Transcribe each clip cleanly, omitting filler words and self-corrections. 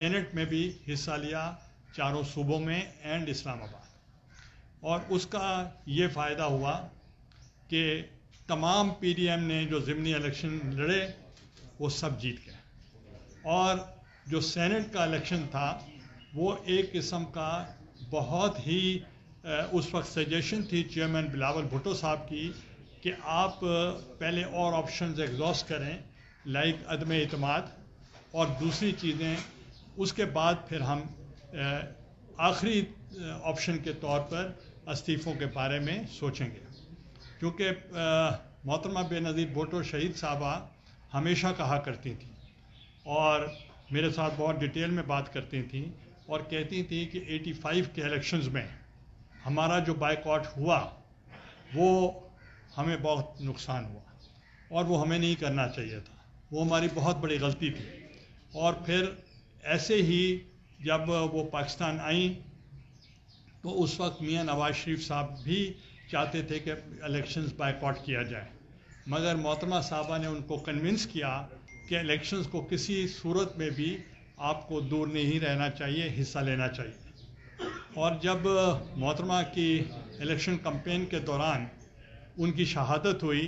Saint میں بھی حصہ لیا چاروں صوبوں میں اینڈ اسلام آباد، اور اس کا یہ فائدہ ہوا کہ تمام پی ڈی ایم نے جو ضمنی الیکشن لڑے وہ سب جیت گئے، اور جو سینٹ کا الیکشن تھا وہ ایک قسم کا بہت ہی اس وقت سجیشن تھی چیئرمین بلاول بھٹو صاحب کی کہ آپ پہلے اور آپشنز ایگزاسٹ کریں لائک عدم اعتماد اور دوسری چیزیں، اس کے بعد پھر ہم آخری آپشن کے طور پر استعفوں کے بارے میں سوچیں گے، کیونکہ محترمہ بے نظیر بھٹو شہید صاحبہ ہمیشہ کہا کرتی تھیں اور میرے ساتھ بہت ڈیٹیل میں بات کرتی تھیں اور کہتی تھیں کہ 85 کے الیکشنز میں ہمارا جو بائیکاٹ ہوا وہ ہمیں بہت نقصان ہوا اور وہ ہمیں نہیں کرنا چاہیے تھا، وہ ہماری بہت بڑی غلطی تھی۔ اور پھر ایسے ہی جب وہ پاکستان آئیں تو اس وقت میاں نواز شریف صاحب بھی چاہتے تھے کہ الیکشنز بائیکاٹ کیا جائے، مگر محترمہ صاحبہ نے ان کو کنونس کیا کہ الیکشنز کو کسی صورت میں بھی آپ کو دور نہیں رہنا چاہیے، حصہ لینا چاہیے۔ اور جب محترمہ کی الیکشن کمپین کے دوران ان کی شہادت ہوئی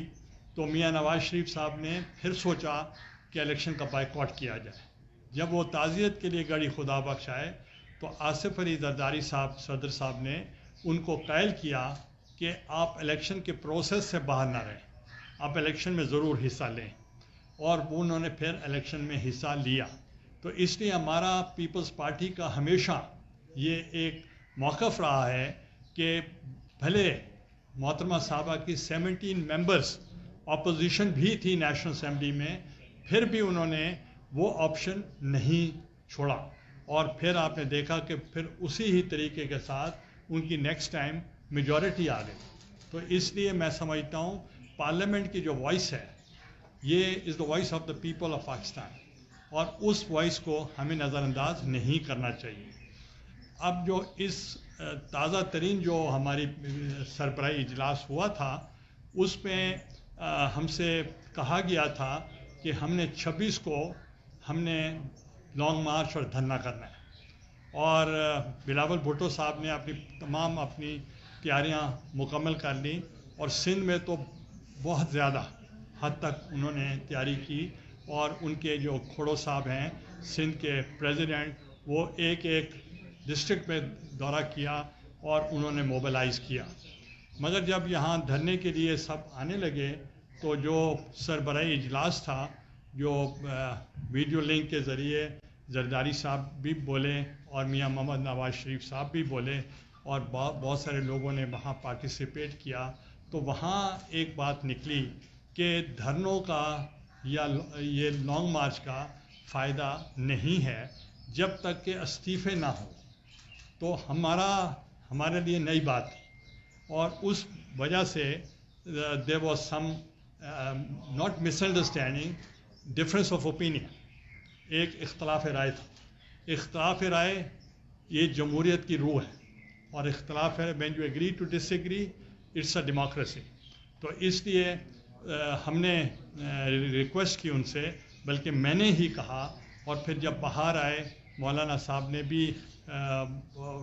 تو میاں نواز شریف صاحب نے پھر سوچا کہ الیکشن کا بائیکاٹ کیا جائے۔ جب وہ تعزیت کے لیے گڑی خدا بخش آئے تو آصف علی زرداری صاحب صدر صاحب نے ان کو قائل کیا کہ آپ الیکشن کے پروسیس سے باہر نہ رہیں، آپ الیکشن میں ضرور حصہ لیں، اور انہوں نے پھر الیکشن میں حصہ لیا۔ تو اس لیے ہمارا پیپلز پارٹی کا ہمیشہ یہ ایک موقف رہا ہے کہ بھلے محترمہ صاحبہ کی 17 ممبرز اپوزیشن بھی تھی نیشنل اسمبلی میں، پھر بھی انہوں نے وہ آپشن نہیں چھوڑا، اور پھر آپ نے دیکھا کہ پھر اسی ہی طریقے کے ساتھ ان کی نیکسٹ ٹائم میجورٹی آ گئی۔ تو اس لیے میں سمجھتا ہوں پارلیمنٹ کی جو وائس ہے یہ is the voice of the people of Pakistan, اور اس وائس کو ہمیں نظر انداز نہیں کرنا چاہیے۔ اب جو اس تازہ ترین جو ہماری سربراہی اجلاس ہوا تھا اس میں ہم سے کہا گیا تھا کہ ہم نے 26 کو ہم نے لانگ مارچ اور دھرنا کرنا ہے، اور بلاول بھٹو صاحب نے اپنی تیاریاں مکمل کر لیں، اور سندھ میں تو بہت زیادہ حد تک انہوں نے تیاری کی، اور ان کے جو کھڑو صاحب ہیں سندھ کے پریزیڈنٹ، وہ ایک ڈسٹرکٹ میں دورہ کیا اور انہوں نے موبلائز کیا۔ مگر جب یہاں دھرنے کے لیے سب آنے لگے تو جو سربراہی اجلاس تھا، جو ویڈیو لنک کے ذریعے زرداری صاحب بھی بولے اور میاں محمد نواز شریف صاحب بھی بولے اور بہت سارے لوگوں نے وہاں پارٹیسپیٹ کیا، تو وہاں ایک بات نکلی کہ دھرنوں کا یا یہ لانگ مارچ کا فائدہ نہیں ہے جب تک کہ استعفے نہ ہوں۔ تو ہمارے لیے نئی بات تھی، اور اس وجہ سے there was some not misunderstanding, difference of opinion، ایک اختلاف رائے تھا۔ اختلاف رائے یہ جمہوریت کی روح ہے، اور اختلاف ہے when you agree to disagree it's a democracy۔ تو اس لیے ہم نے ریکویسٹ کی ان سے، بلکہ میں نے ہی کہا، اور پھر جب باہر آئے مولانا صاحب نے بھی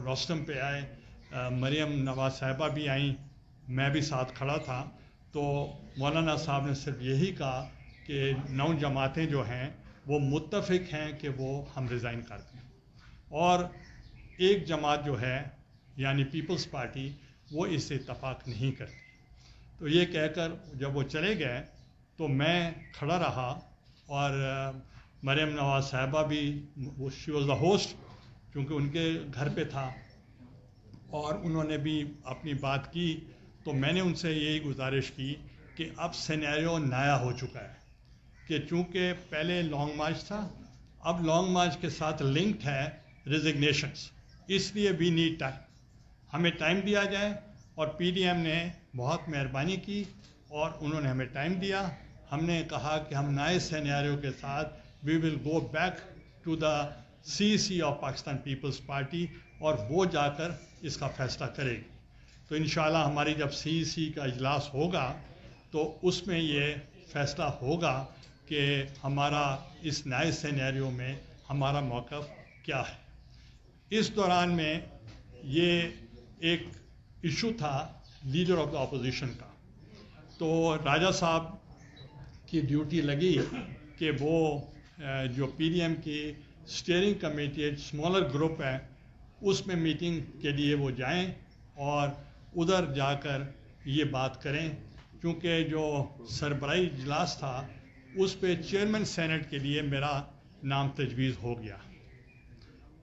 روسٹم پہ آئے، مریم نواز صاحبہ بھی آئیں، میں بھی ساتھ کھڑا تھا، تو مولانا صاحب نے صرف یہی کہا کہ 9 جماعتیں جو ہیں وہ متفق ہیں کہ وہ ہم ریزائن کر دیں، اور ایک جماعت جو ہے یعنی پیپلز پارٹی وہ اس سے اتفاق نہیں کرتی۔ تو یہ کہہ کر جب وہ چلے گئے تو میں کھڑا رہا، اور مریم نواز صاحبہ بھی شی واز دا ہوسٹ کیونکہ ان کے گھر پہ تھا، اور انہوں نے بھی اپنی بات کی۔ تو میں نے ان سے یہی گزارش کی کہ اب سینیریو نیا ہو چکا ہے کہ چونکہ پہلے لانگ مارچ تھا، اب لانگ مارچ کے ساتھ لنکڈ ہے ریزگنیشنز، اس لیے وی نیڈ ٹائم، ہمیں ٹائم دیا جائے۔ اور پی ڈی ایم نے بہت مہربانی کی اور انہوں نے ہمیں ٹائم دیا۔ ہم نے کہا کہ ہم نئے سینیریو کے ساتھ we will go back to the CEC of Pakistan Peoples Party, اور وہ جا کر اس کا فیصلہ کرے گی۔ تو انشاءاللہ ہماری جب CEC کا اجلاس ہوگا تو اس میں یہ فیصلہ ہوگا کہ ہمارا اس نئے سینیریو میں ہمارا موقف کیا ہے. اس دوران میں یہ ایک ایشو تھا لیڈر آف دا اپوزیشن کا. تو راجہ صاحب کی ڈیوٹی لگی کہ وہ جو پی ڈی ایم کی اسٹیئرنگ کمیٹی اسمالر گروپ ہے اس میں میٹنگ کے لیے وہ جائیں اور ادھر جا کر یہ بات کریں، کیونکہ جو سربراہی اجلاس تھا اس پہ چیئرمین سینٹ کے لیے میرا نام تجویز ہو گیا.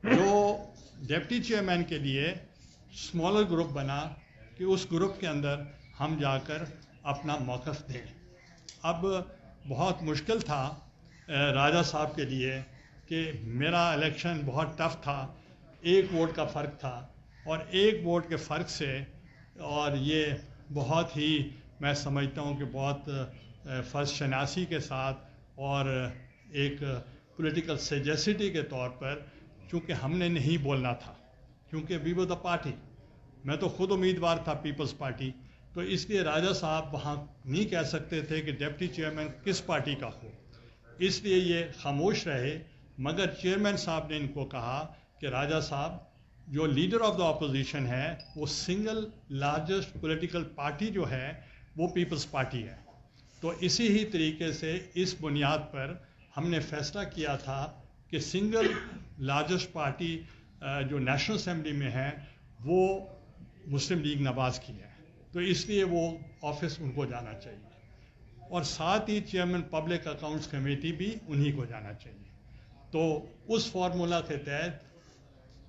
جو ڈپٹی چیئرمین کے لیے اسمالر گروپ بنا کہ اس گروپ کے اندر ہم جا کر اپنا موقف دیں. اب بہت مشکل تھا راجہ صاحب کے لیے کہ میرا الیکشن بہت ٹف تھا، 1 ووٹ کا فرق تھا، اور 1 ووٹ کے فرق سے، اور یہ بہت ہی میں سمجھتا ہوں کہ بہت فرض شناسی کے ساتھ اور ایک پولیٹیکل سیجیسٹی کے طور پر، چونکہ ہم نے نہیں بولنا تھا، کیونکہ وی ور دا پارٹی، میں تو خود امیدوار تھا پیپلز پارٹی، تو اس لیے راجہ صاحب وہاں نہیں کہہ سکتے تھے کہ ڈپٹی چیئرمین کس پارٹی کا ہو، اس لیے یہ خاموش رہے. مگر چیئرمین صاحب نے ان کو کہا کہ راجہ صاحب جو لیڈر آف دا اپوزیشن ہے وہ سنگل لارجسٹ پولیٹیکل پارٹی جو ہے وہ پیپلز پارٹی ہے. تو اسی ہی طریقے سے اس بنیاد پر ہم نے فیصلہ کیا تھا کہ سنگل لارجسٹ پارٹی جو نیشنل اسمبلی میں ہے وہ مسلم لیگ نواز کی ہے، تو اس لیے وہ آفس ان کو جانا چاہیے، اور ساتھ ہی چیئرمین پبلک اکاؤنٹس کمیٹی بھی انہی کو جانا چاہیے. تو اس فارمولا کے تحت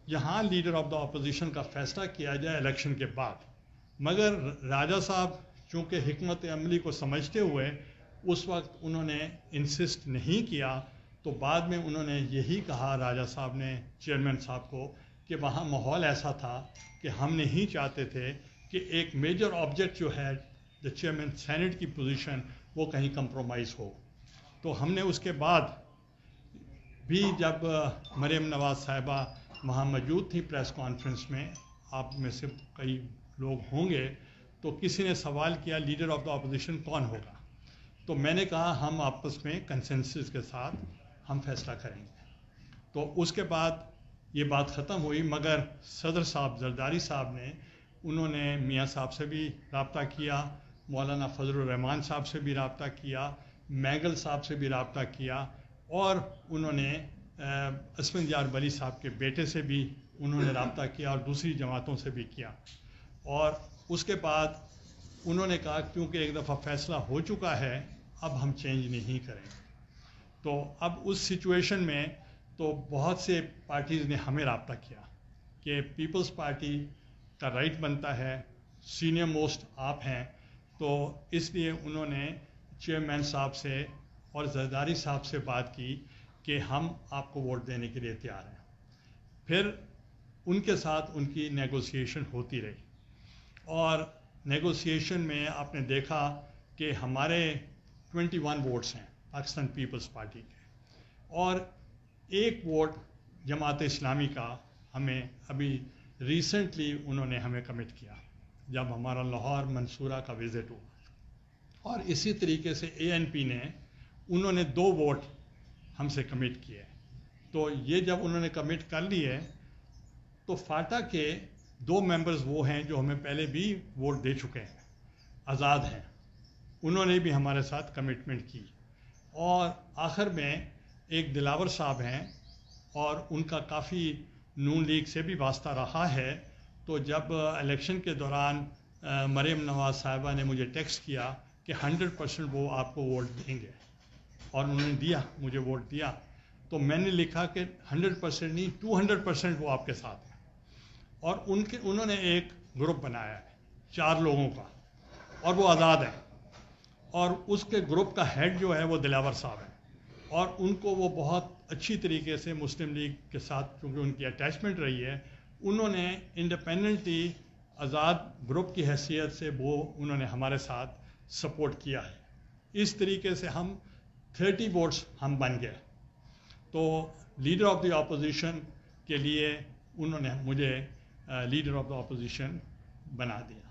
یہاں لیڈر آف دا اپوزیشن کا فیصلہ کیا جائے الیکشن کے بعد. مگر راجہ صاحب چونکہ حکمت عملی کو سمجھتے ہوئے اس وقت انہوں نے انسسٹ نہیں کیا، تو بعد میں انہوں نے یہی کہا راجہ صاحب نے چیئرمین صاحب کو کہ وہاں ماحول ایسا تھا کہ ہم نہیں چاہتے تھے کہ ایک میجر آبجیکٹ جو ہے دا چیئرمین سینٹ کی پوزیشن وہ کہیں کمپرومائز ہو. تو ہم نے اس کے بعد بھی جب مریم نواز صاحبہ وہاں موجود تھی پریس کانفرنس میں، آپ میں سے کئی لوگ ہوں گے، تو کسی نے سوال کیا لیڈر آف دا اپوزیشن کون ہوگا، تو میں نے کہا ہم آپس میں کنسنسس کے ساتھ ہم فیصلہ کریں گے. تو اس کے بعد یہ بات ختم ہوئی. مگر صدر صاحب زرداری صاحب نے انہوں نے میاں صاحب سے بھی رابطہ کیا، مولانا فضل الرحمان صاحب سے بھی رابطہ کیا، میگل صاحب سے بھی رابطہ کیا، اور انہوں نے اسفندیار ولی صاحب کے بیٹے سے بھی انہوں نے رابطہ کیا، اور دوسری جماعتوں سے بھی کیا. اور اس کے بعد انہوں نے کہا کیونکہ ایک دفعہ فیصلہ ہو چکا ہے اب ہم چینج نہیں کریں گے. تو اب اس سچویشن میں تو بہت سے پارٹیز نے ہمیں رابطہ کیا کہ پیپلز پارٹی کا رائٹ بنتا ہے، سینئر موسٹ آپ ہیں، تو اس لیے انہوں نے چیئرمین صاحب سے اور زرداری صاحب سے بات کی کہ ہم آپ کو ووٹ دینے کے لیے تیار ہیں. پھر ان کے ساتھ ان کی نیگوسیشن ہوتی رہی، اور نیگوسیشن میں آپ نے دیکھا کہ ہمارے 21 ووٹس ہیں پاکستان پیپلز پارٹی کے، اور 1 ووٹ جماعت اسلامی کا ہمیں ابھی ریسنٹلی انہوں نے ہمیں کمٹ کیا جب ہمارا لاہور منصورہ کا وزٹ ہوا. اور اسی طریقے سے اے این پی نے انہوں نے 2 ووٹ ہم سے کمٹ کیے. تو یہ جب انہوں نے کمٹ کر لیے تو فاٹا کے 2 ممبرز وہ ہیں جو ہمیں پہلے بھی ووٹ دے چکے ہیں، آزاد ہیں، انہوں نے بھی ہمارے ساتھ کمٹمنٹ کی. اور آخر میں ایک دلاور صاحب ہیں اور ان کا کافی نون لیگ سے بھی واسطہ رہا ہے. تو جب الیکشن کے دوران مریم نواز صاحبہ نے مجھے ٹیکسٹ کیا کہ 100% وہ آپ کو ووٹ دیں گے، اور انہوں نے دیا، مجھے ووٹ دیا، تو میں نے لکھا کہ 100% نہیں 200% وہ آپ کے ساتھ ہیں. اور انہوں نے ایک گروپ بنایا ہے 4 لوگوں کا، اور وہ آزاد ہیں، اور اس کے گروپ کا ہیڈ جو ہے وہ دلاور صاحب ہے، اور ان کو وہ بہت اچھی طریقے سے مسلم لیگ کے ساتھ چونکہ ان کی اٹیچمنٹ رہی ہے، انہوں نے انڈیپینڈنٹلی آزاد گروپ کی حیثیت سے وہ انہوں نے ہمارے ساتھ سپورٹ کیا ہے. اس طریقے سے ہم 30 ووٹس ہم بن گئے. تو لیڈر آف دی اپوزیشن کے لیے انہوں نے مجھے لیڈر آف دا اپوزیشن بنا دیا.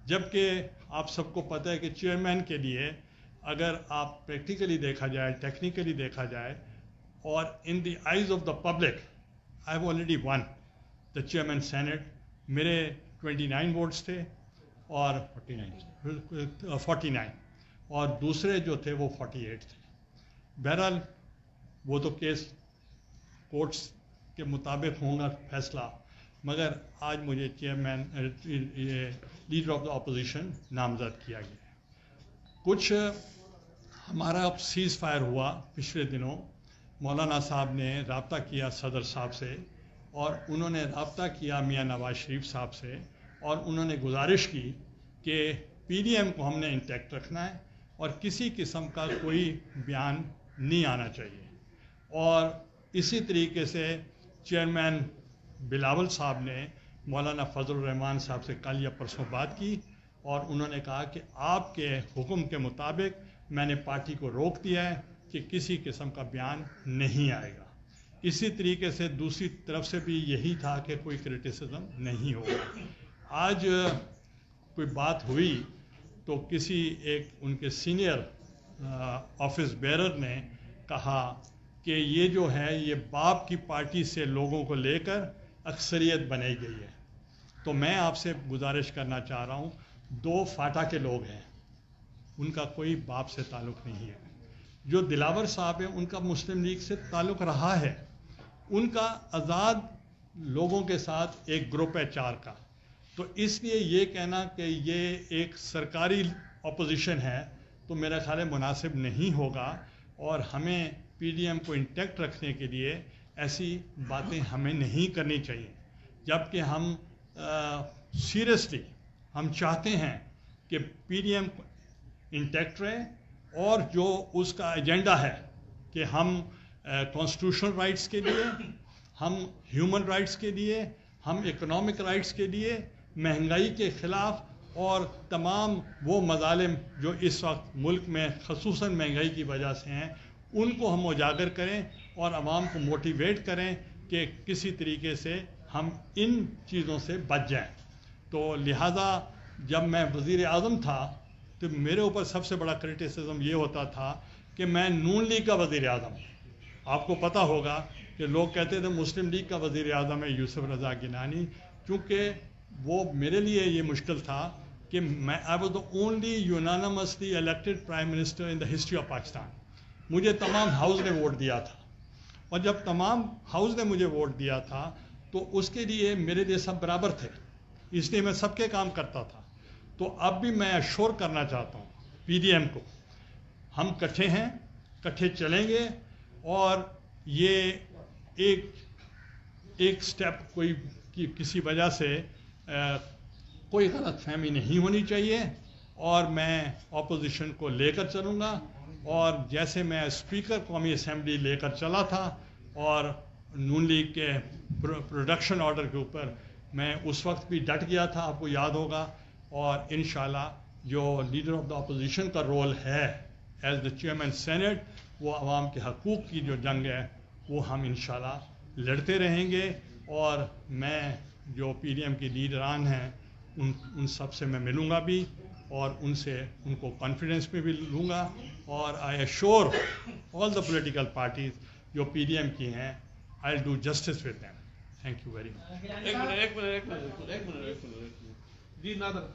جبکہ آپ سب کو پتہ ہے کہ چیئرمین کے لیے اگر آپ پریکٹیکلی دیکھا جائے، ٹیکنیکلی دیکھا جائے، اور in the eyes of the public I have already won the chairman Senate. میرے 29 ووٹس تھے اور 49 اور دوسرے جو تھے وہ 48 تھے. بہرحال وہ تو کیس کورٹس کے مطابق ہوں گا فیصلہ، مگر آج مجھے chairman leader of the opposition نامزد کیا گیا. کچھ ہمارا سیز فائر ہوا پچھلے دنوں. مولانا صاحب نے رابطہ کیا صدر صاحب سے، اور انہوں نے رابطہ کیا میاں نواز شریف صاحب سے، اور انہوں نے گزارش کی کہ پی ڈی ایم کو ہم نے انٹیکٹ رکھنا ہے اور کسی قسم کا کوئی بیان نہیں آنا چاہیے. اور اسی طریقے سے چیئرمین بلاول صاحب نے مولانا فضل الرحمان صاحب سے کل یا پرسوں بات کی، اور انہوں نے کہا کہ آپ کے حکم کے مطابق میں نے پارٹی کو روک دیا ہے کہ کسی قسم کا بیان نہیں آئے گا. اسی طریقے سے دوسری طرف سے بھی یہی تھا کہ کوئی کرٹیسزم نہیں ہوگا. آج کوئی بات ہوئی تو کسی ایک ان کے سینئر آفس بیئرر نے کہا کہ یہ جو ہے یہ باپ کی پارٹی سے لوگوں کو لے کر اکثریت بنائی گئی ہے. تو میں آپ سے گزارش کرنا چاہ رہا ہوں، 2 فاٹا کے لوگ ہیں، ان کا کوئی باپ سے تعلق نہیں ہے. جو دلاور صاحب ہیں ان کا مسلم لیگ سے تعلق رہا ہے، ان کا آزاد لوگوں کے ساتھ ایک گروپ ہے 4 کا. تو اس لیے یہ کہنا کہ یہ ایک سرکاری اپوزیشن ہے تو میرا خیال ہے مناسب نہیں ہوگا، اور ہمیں پی ڈی ایم کو انٹیکٹ رکھنے کے لیے ایسی باتیں ہمیں نہیں کرنی چاہیے. جبکہ ہم سیریسلی ہم چاہتے ہیں کہ پی ڈی ایم انٹیکٹ رہے، اور جو اس کا ایجنڈا ہے کہ ہم کانسٹیٹیوشنل رائٹس کے لیے، ہم ہیومن رائٹس کے لیے، ہم اکنامک رائٹس کے لیے، مہنگائی کے خلاف، اور تمام وہ مظالم جو اس وقت ملک میں خصوصاً مہنگائی کی وجہ سے ہیں، ان کو ہم اجاگر کریں اور عوام کو موٹیویٹ کریں کہ کسی طریقے سے ہم ان چیزوں سے بچ جائیں. تو لہٰذا جب میں وزیر اعظم تھا تو میرے اوپر سب سے بڑا کرٹیسزم یہ ہوتا تھا کہ میں نون لیگ کا وزیر اعظم. آپ کو پتہ ہوگا کہ لوگ کہتے تھے مسلم لیگ کا وزیر اعظم ہے یوسف رضا گیلانی، کیونکہ وہ میرے لیے یہ مشکل تھا کہ میں I was the only unanimously elected prime minister in the history of Pakistan. مجھے تمام ہاؤس نے ووٹ دیا تھا، اور جب تمام ہاؤس نے مجھے ووٹ دیا تھا تو اس کے لیے میرے لیے سب برابر تھے، اس لیے میں سب کے کام کرتا تھا. تو اب بھی میں ایشور کرنا چاہتا ہوں پی ڈی ایم کو، ہم کٹھے ہیں، کٹھے چلیں گے، اور یہ ایک سٹیپ کوئی کسی وجہ سے کوئی غلط فہمی نہیں ہونی چاہیے. اور میں اپوزیشن کو لے کر چلوں گا، اور جیسے میں اسپیکر قومی اسمبلی لے کر چلا تھا اور نون لیگ کے پروڈکشن آرڈر کے اوپر میں اس وقت بھی ڈٹ گیا تھا، آپ کو یاد ہوگا. اور انشاءاللہ جو لیڈر آف دا اپوزیشن کا رول ہے ایز دا چیئرمین سینٹ، وہ عوام کے حقوق کی جو جنگ ہے وہ ہم انشاءاللہ لڑتے رہیں گے. اور میں جو پی ڈی ایم کے لیڈران ہیں ان سب سے میں ملوں گا بھی، اور ان کو کانفیڈنس میں بھی لوں گا. اور I assure all the political parties جو پی ڈی ایم کی ہیں، I will do justice with them. Thank you very much. ایک منٹ جی نادر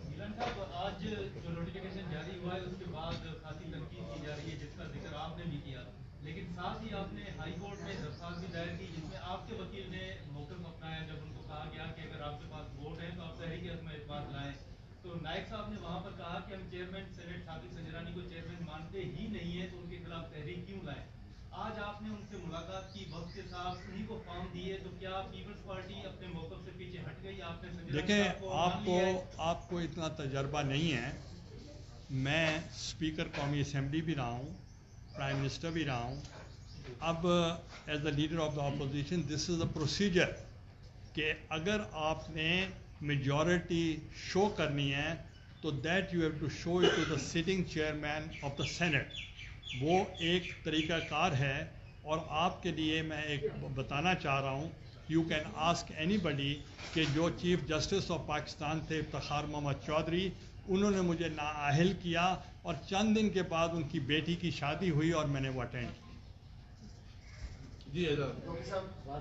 گیلان صاحب، آج جو نوٹیفیکیشن جاری ہوا ہے اس کے بعد خاصی تنقید کی جا رہی ہے، جس کا ذکر آپ نے بھی کیا، لیکن ساتھ ہی آپ نے ہائی کورٹ میں درخواست بھی دائر کی جس میں آپ کے وکیل نے موقف اپنایا جب ان کو کہا گیا کہ اگر آپ کے پاس ووٹ ہے تو آپ تحریک عزم اعتماد لائیں. تو نائب صاحب نے وہاں پر کہا کہ ہم چیئرمین سینٹ ثابت سنجرانی کو چیئرمین مانتے ہی نہیں ہیں، تو ان کے خلاف تحریک کیوں لائیں؟ آج آپ نے ان سے ملاقات کی، وقت کے ساتھ انہیں کو فارم دیے، تو کیا پیپلز پارٹی اپنے موقف سے پیچھے ہٹ گئی؟ آپ نے دیکھیں، آپ کو اتنا تجربہ نہیں ہے. میں اسپیکر قومی اسمبلی بھی رہا ہوں، پرائم منسٹر بھی رہا ہوں. اب as the leader of the opposition this is a procedure کہ اگر آپ نے میجورٹی شو کرنی ہے تو that you have to show it to the sitting chairman of the Senate. وہ ایک طریقہ کار ہے. اور آپ کے لیے میں ایک بتانا چاہ رہا ہوں، یو کین آسک اینی بڈی کہ جو چیف جسٹس آف پاکستان تھے افتخار محمد چودھری، انہوں نے مجھے نااہل کیا، اور چند دن کے بعد ان کی بیٹی کی شادی ہوئی اور میں نے وہ اٹینڈ کی. جی Ejaz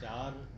4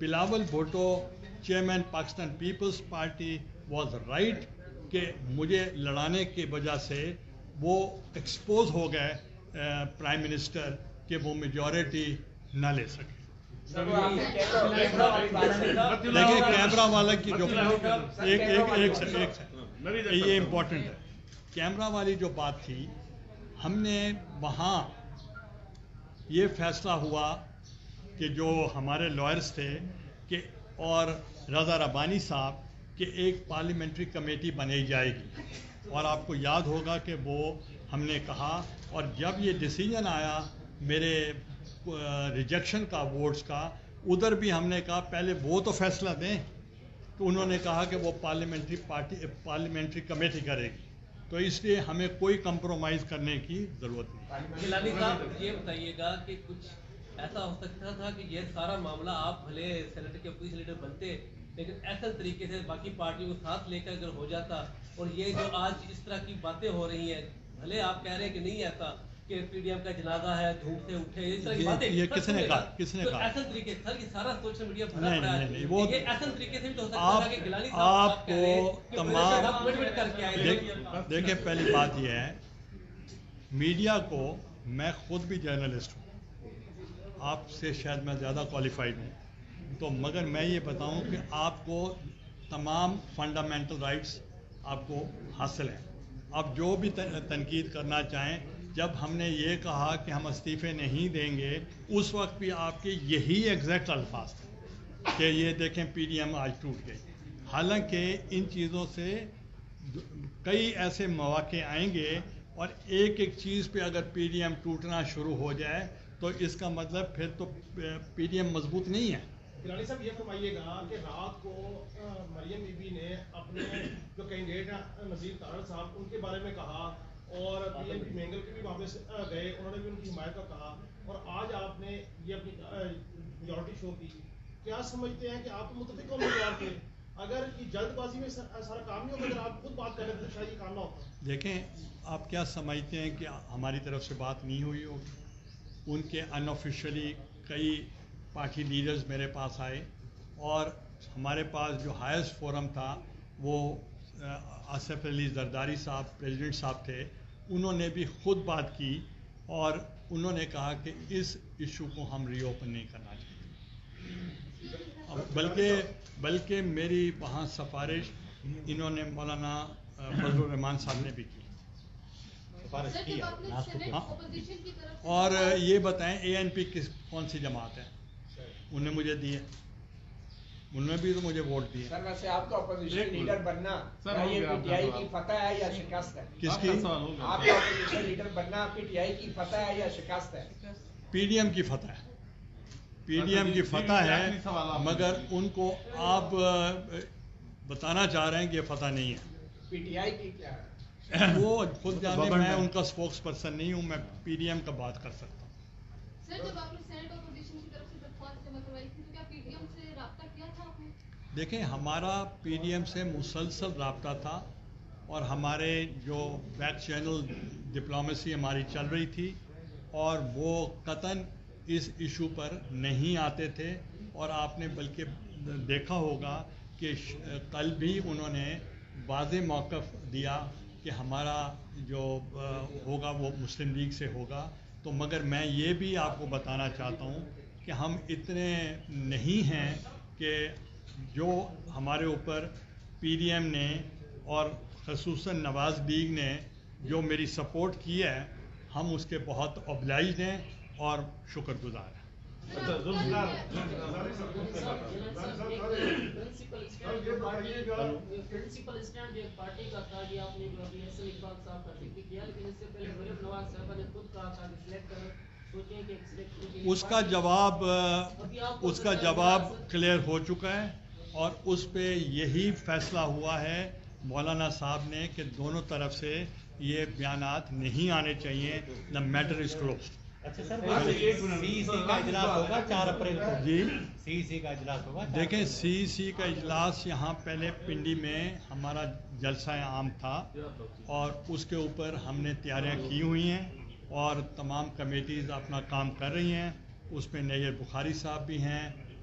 Bilawal Bhutto chairman Pakistan Peoples Party was right کہ مجھے لڑانے کی وجہ سے وہ ایکسپوز ہو گئے پرائم منسٹر کہ وہ میجورٹی نہ لے سکے. دیکھیں کیمرہ والا کی جو یہ امپورٹنٹ ہے, کیمرہ والی جو بات تھی, ہم نے وہاں یہ فیصلہ ہوا کہ جو ہمارے لائرز تھے کہ اور رضا ربانی صاحب کہ ایک پارلیمنٹری کمیٹی بنائی جائے گی, اور آپ کو یاد ہوگا کہ وہ ہم نے کہا, اور جب یہ ڈیسیجن آیا میرے ریجیکشن کا ووٹس کا, ادھر بھی ہم نے کہا پہلے وہ تو فیصلہ دیں, تو انہوں نے کہا کہ وہ پارلیمنٹری کمیٹی کرے گی, تو اس لیے ہمیں کوئی کمپرومائز کرنے کی ضرورت نہیں. گیلانی صاحب یہ بتائیے گا کہ کچھ ایسا ہو سکتا تھا کہ یہ سارا معاملہ آپ بھلے سینیٹ کے اپوزیشن لیڈر بنتے لیکن ایسا طریقے سے باقی پارٹیوں کو ساتھ لے کر اگر ہو جاتا, اور یہ جو آج اس طرح کی باتیں ہو رہی ہیں, بھلے آپ کہہ رہے ہیں کہ نہیں ایسا کہ پی ڈی ایم کا جنازہ ہے, دھوپ سے اٹھے, اس طرح کی باتیں, یہ کس نے کہا؟ کس نے کہا؟ ایسا طریقے سر یہ سارا سوشل میڈیا بھرا پڑا ہے, نہیں, وہ یہ ایسا طریقے سے بھی تو ہو سکتا تھا کہ گیلانی صاحب آپ کو تمام دیکھیں, پہلی بات یہ ہے میڈیا کو, میں خود بھی جرنلسٹ ہوں, آپ سے شاید میں زیادہ کوالیفائڈ ہوں, تو مگر میں یہ بتاؤں کہ آپ کو تمام فنڈامنٹل رائٹس آپ کو حاصل ہیں. آپ جو بھی تنقید کرنا چاہیں, جب ہم نے یہ کہا کہ ہم استعفے نہیں دیں گے, اس وقت بھی آپ کے یہی ایگزیکٹ الفاظ تھے کہ یہ دیکھیں پی ڈی ایم آج ٹوٹ گئی. حالانکہ ان چیزوں سے کئی ایسے مواقع آئیں گے, اور ایک ایک چیز پہ اگر پی ڈی ایم ٹوٹنا شروع ہو جائے تو اس کا مطلب پھر تو پی ڈی ایم مضبوط نہیں ہے. گیلانی صاحب یہ فرمائیے گا کہ رات کو مریم بی بی نے اپنے جو کینڈیڈیٹ ہیں نذیر طارق صاحب ان کے بارے میں کہا, اور پی ایم پی مینگل کے بھی واپس گئے, انہوں نے بھی ان کی حمایت کا کہا, اور آج آپ نے یہ اپنی میجورٹی شو کی. کیا سمجھتے ہیں کہ آپ متفق امیدوار تھے؟ اگر یہ جلد بازی میں سارا کام نہیں ہوتا, اگر آپ خود بات کر رہے تھے تو شاید یہ کام نہ ہوتا. دیکھیں آپ کیا سمجھتے ہیں کہ ہماری طرف سے بات نہیں ہوئی ہوگی؟ ان کے ان آفیشیلی کئی پارٹی لیڈرز میرے پاس آئے, اور ہمارے پاس جو ہائیسٹ فورم تھا وہ آصف علی زرداری صاحب پریزیڈنٹ صاحب تھے, انہوں نے بھی خود بات کی, اور انہوں نے کہا کہ اس ایشو کو ہم ری اوپن نہیں کرنا چاہتے, بلکہ میری وہاں سفارش انہوں نے مولانا فضل الرحمان صاحب نے بھی کی. اور یہ بتائیں اے این پی کون سی جماعت ہے؟ انہوں نے مجھے دیے, انہوں نے بھی تو مجھے ووٹ دیے. سر ویسے آپ کا اپوزیشن لیڈر بننا یہ پی ٹی آئی کی فتح ہے یا شکست ہے؟ کس کی؟ آپ کا اپوزیشن لیڈر بننا پی ٹی آئی کی فتح ہے یا شکست ہے؟ پی ڈی ایم کی فتح ہے, پی ڈی ایم کی فتح ہے, مگر ان کو آپ بتانا چاہ رہے ہیں کہ یہ فتح نہیں ہے. پی ٹی آئی کی کیا ہے؟ وہ خود جانے, میں ان کا اسپوکس پرسن نہیں ہوں, میں پی ڈی ایم کا بات کر سکتا ہوں. سر جب آپ نے سینٹ اپوزیشن کی طرف سے درخواست جمع کروائی تھی تو کیا پی ڈی ایم سے رابطہ کیا تھا آپ نے؟ دیکھیں ہمارا پی ڈی ایم سے مسلسل رابطہ تھا, اور ہمارے جو بیک چینل ڈپلومیسی ہماری چل رہی تھی, اور وہ قطعاً اس ایشو پر نہیں آتے تھے. اور آپ نے بلکہ دیکھا ہوگا کہ کل بھی انہوں نے واضح موقف دیا کہ ہمارا جو ہوگا وہ مسلم لیگ سے ہوگا. تو مگر میں یہ بھی آپ کو بتانا چاہتا ہوں کہ ہم اتنے نہیں ہیں کہ جو ہمارے اوپر پی ڈی ایم نے اور خصوصاً نواز لیگ نے جو میری سپورٹ کی ہے, ہم اس کے بہت obliged ہیں اور شکر گزار ہیں. پرنسپل اسٹینڈ ایک پارٹی کا تھا, یہ آپ نے جو ابھی احسن اقبال صاحب کا ذکر کیا, لیکن اس سے پہلے مریم نواز صاحبہ نے خود کہا تھا کہ سلیکٹ کریں, سوچیں کہ سلیکٹ اس کا جواب کلیئر ہو چکا ہے, اور اس پہ یہی فیصلہ ہوا ہے مولانا صاحب نے کہ دونوں طرف سے یہ بیانات نہیں آنے چاہیے. The matter is closed. اچھا سر, سی سی کا اجلاس ہوگا 4 اپریل کو؟ جی سی سی کا اجلاس ہوگا. دیکھیں سی سی کا اجلاس یہاں پہلے پنڈی میں ہمارا جلسہ عام تھا, اور اس کے اوپر ہم نے تیاریاں کی ہوئی ہیں, اور تمام کمیٹیز اپنا کام کر رہی ہیں. اس میں نیئر بخاری صاحب بھی ہیں,